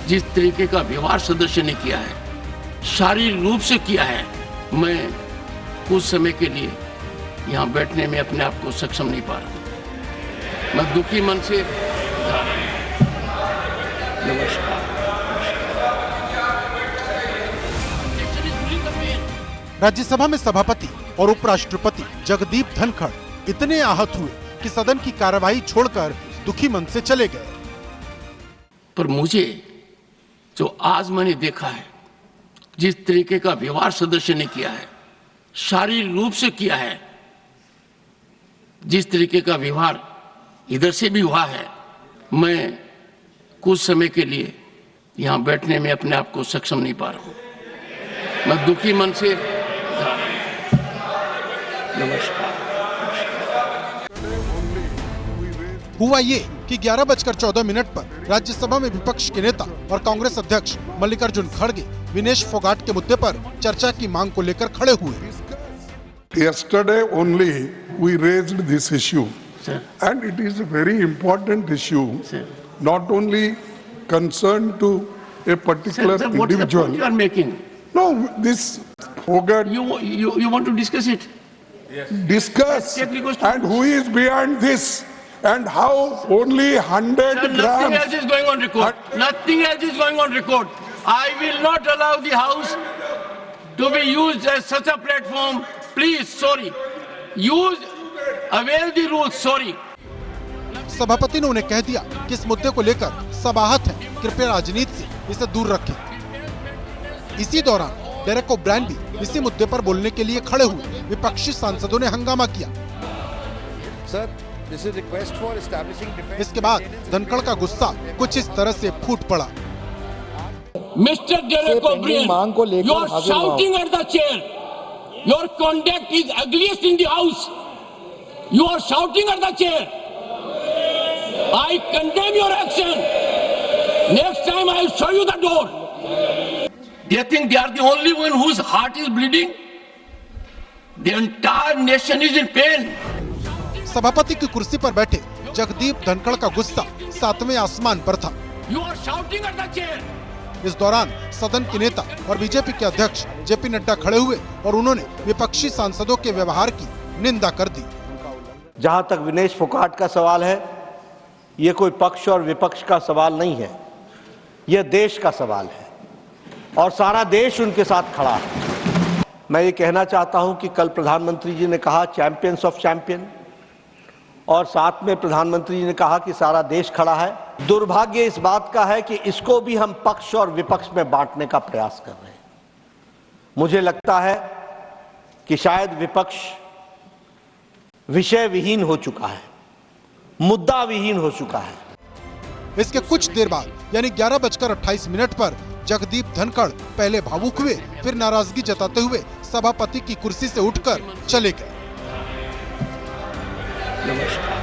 जिस तरीके का व्यवहार सदस्य ने किया है, शारीरिक रूप से किया है, मैं कुछ समय के लिए यहाँ बैठने में अपने आप को सक्षम नहीं पा रहा। मैं दुखी मन से नमस्कार। राज्यसभा में सभापति और उपराष्ट्रपति जगदीप धनखड़ इतने आहत हुए कि सदन की कार्यवाही छोड़कर दुखी मन से चले गए। पर मुझे जो आज मैंने देखा है, जिस तरीके का व्यवहार सदस्य ने किया है, शारीरिक रूप से किया है, जिस तरीके का व्यवहार इधर से भी हुआ है, मैं कुछ समय के लिए यहाँ बैठने में अपने आप को सक्षम नहीं पा रहा हूँ। मैं दुखी मन से नमस्कार। हुआ ये कि 11:14 पर राज्यसभा में विपक्ष के नेता और कांग्रेस अध्यक्ष मल्लिकार्जुन खड़गे विनेश फोगाट के मुद्दे पर चर्चा की मांग को लेकर खड़े हुए। Yesterday only we raised this issue, Sir. and it is a very important issue, Sir. not only concerned to a particular Sir, what is the individual. point you are making? No, this Fogart You want to discuss it? discuss, Take request to- and who is behind this, and how only 100 Sir, nothing else grams. is going on record. Nothing else is going on record. I will not allow the House to be used as such a platform. Please, sorry. Avail the rules, sorry. सभापति ने उन्हें कह दिया कि इस मुद्दे को लेकर सब आहत हैं, कृपया राजनीति से इसे दूर रखें। इसी दौरान डेरेक ओब्रायन भी इसी मुद्दे पर बोलने के लिए खड़े हुए। विपक्षी सांसदों ने हंगामा किया। इसके बाद धनखड़ का गुस्सा कुछ इस तरह से फूट पड़ा। Mr. Derek O'Brien, you are shouting at the chair. Your conduct is ugliest in the House. You are shouting at the chair. I condemn your action. Next time I will show you the door. They think they are the only one whose heart is bleeding. The entire nation is in pain. सभापति की कुर्सी पर बैठे जगदीप धनखड़ का गुस्सा 7वें आसमान पर था। You are shouting at the chair. इस दौरान सदन के नेता और बीजेपी के अध्यक्ष जेपी नड्डा खड़े हुए और उन्होंने विपक्षी सांसदों के व्यवहार की निंदा कर दी। जहां तक विनेश फोगाट का सवाल है, ये कोई पक्ष और विपक्ष का सवाल नहीं है, यह देश का सवाल है और सारा देश उनके साथ खड़ा है। मैं ये कहना चाहता हूं कि कल प्रधानमंत्री जी ने कहा चैंपियंस ऑफ चैंपियन, और साथ में प्रधानमंत्री जी ने कहा कि सारा देश खड़ा है। दुर्भाग्य इस बात का है कि इसको भी हम पक्ष और विपक्ष में बांटने का प्रयास कर रहे हैं। मुझे लगता है कि शायद विपक्ष विषय विहीन हो चुका है, मुद्दा विहीन हो चुका है। इसके कुछ देर बाद यानी 11:28 पर जगदीप धनखड़ पहले भावुक हुए, फिर नाराजगी जताते हुए सभापति की कुर्सी से उठकर चले गए। नमस्कार।